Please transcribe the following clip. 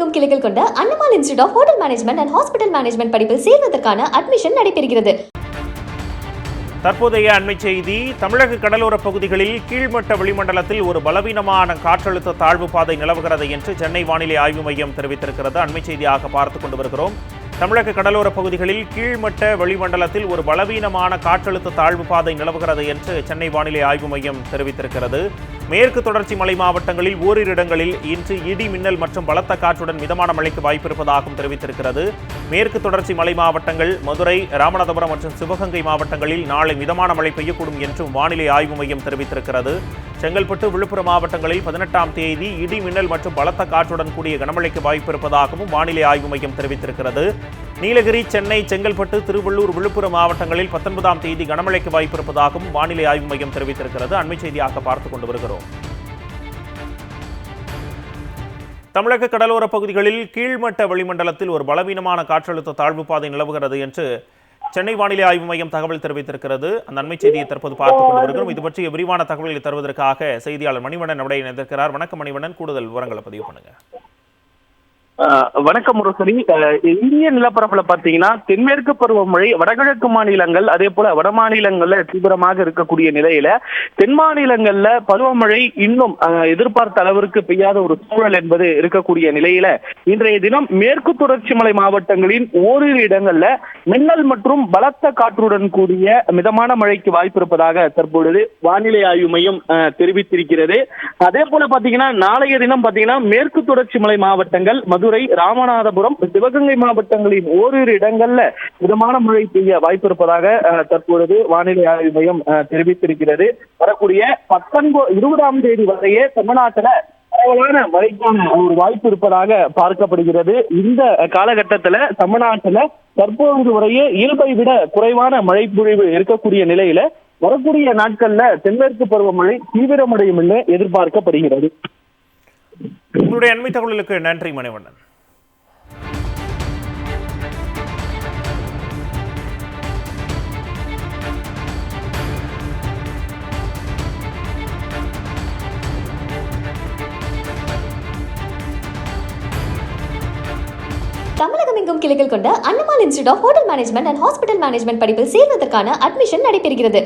தமிழகமெங்கும் கிளைகள் கொண்ட Annamal institute of hotel management and hospital management படிப்பில் சேர்வதற்கான அட்மிஷன் நடைபெறுகிறது. தற்போதைய அண்மை செய்தி. தமிழக கடலோர பகுதிகளில் கீழ்மட்ட வளிமண்டலத்தில் ஒரு பலவீனமான காற்றழுத்த தாழ்வு பாதை நிலவுகிறது என்று சென்னை வானிலை ஆய்வு மையம் தெரிவித்திருக்கிறது. அண்மை செய்தியாக பார்த்துக் கொண்டு வருகிறோம். தமிழக கடலோர பகுதிகளில் கீழ்மட்ட வளிமண்டலத்தில் ஒரு பலவீனமான காற்றழுத்த தாழ்வு பாதை நிலவுகிறது என்று சென்னை வானிலை ஆய்வு மையம் தெரிவித்திருக்கிறது. மேற்கு தொடர்ச்சி மலை மாவட்டங்களில் ஓரிரு இடங்களில் இன்று இடி மின்னல் மற்றும் பலத்த காற்றுடன் மிதமான மழைக்கு வாய்ப்பிருப்பதாகவும் தெரிவித்திருக்கிறது. மேற்கு தொடர்ச்சி மலை மாவட்டங்கள் மதுரை, ராமநாதபுரம் மற்றும் சிவகங்கை மாவட்டங்களில் நாளை மிதமான மழை பெய்யக்கூடும் என்றும் வானிலை ஆய்வு மையம் தெரிவித்திருக்கிறது. செங்கல்பட்டு, விழுப்புரம் மாவட்டங்களில் 18ஆம் தேதி இடி மின்னல் மற்றும் பலத்த காற்றுடன் கூடிய கனமழைக்கு வாய்ப்பு இருப்பதாகவும் வானிலை ஆய்வு மையம் தெரிவித்திருக்கிறது. நீலகிரி, சென்னை, செங்கல்பட்டு, திருவள்ளூர், விழுப்புரம் மாவட்டங்களில் 19ஆம் தேதி கனமழைக்கு வாய்ப்பு இருப்பதாகவும் வானிலை ஆய்வு மையம் தெரிவித்திருக்கிறது. அண்மை செய்தியாக பார்த்துக் கொண்டு வருகிறோம். தமிழக கடலோர பகுதிகளில் கீழ்மட்ட வளிமண்டலத்தில் ஒரு பலவீனமான காற்றழுத்த தாழ்வு பாதை நிலவுகிறது என்று சென்னை வானிலை ஆய்வு மையம் தகவல் தெரிவித்திருக்கிறது. அந்த அண்மை செய்தியை தற்போது பார்த்துக் கொண்டு வருகிறோம். இது பற்றிய விரிவான தகவல்களை தருவதற்காக செய்தியாளர் மணிவண்ணன் நம்முடைய இணைந்திருக்கிறார். வணக்கம் மணிவண்ணன், கூடுதல் விவரங்களை பதிவு பண்ணுங்க. வணக்கம் முரசொலி. இந்திய நிலப்பரப்புல பாத்தீங்கன்னா தென்மேற்கு பருவமழை வடகிழக்கு மாநிலங்கள் அதே போல வட மாநிலங்கள்ல தீவிரமாக இருக்கக்கூடிய நிலையில தென் மாநிலங்கள்ல பருவமழை இன்னும் எதிர்பார்த்த அளவிற்கு பெய்யாத ஒரு சூழல் என்பது இருக்கக்கூடிய நிலையில இன்றைய தினம் மேற்கு தொடர்ச்சி மலை மாவட்டங்களின் ஓரிரு இடங்கள்ல மின்னல் மற்றும் பலத்த காற்றுடன் கூடிய மிதமான மழைக்கு வாய்ப்பு இருப்பதாக தற்பொழுது வானிலை ஆய்வு மையம் தெரிவித்திருக்கிறது. அதே போல பாத்தீங்கன்னா நாளைய தினம் பாத்தீங்கன்னா மேற்கு தொடர்ச்சி மலை மாவட்டங்கள் மதுரை, ராமநாதபுரம், சிவகங்கை மாவட்டங்களின் ஓரிரு இடங்கள்ல மிதமான மழை பெய்ய வாய்ப்பு இருப்பதாக தற்பொழுது வானிலை ஆய்வு மையம் தெரிவித்திருக்கிறது. வரக்கூடிய 20ஆம் தேதி வரையே தமிழ்நாட்டில் பரவலான மழைக்கான ஒரு வாய்ப்பு இருப்பதாக பார்க்கப்படுகிறது. இந்த காலகட்டத்தில் தமிழ்நாட்டில் தற்போது வரையே இயல்பை விட குறைவான மழை பொழிவு இருக்கக்கூடிய நிலையில வரக்கூடிய நாட்கள்ல தென்மேற்கு பருவமழை தீவிரமடையும் என்று எதிர்பார்க்கப்படுகிறது. உங்களுடைய அண்மை தகவலுக்கு நன்றி மணிவண்ணன். தமிழகமெங்கும் கிளைகள் கொண்ட Annamal institute of hotel management and hospital management படிப்பில் சேர்வதற்கான அட்மிஷன் நடைபெறுகிறது.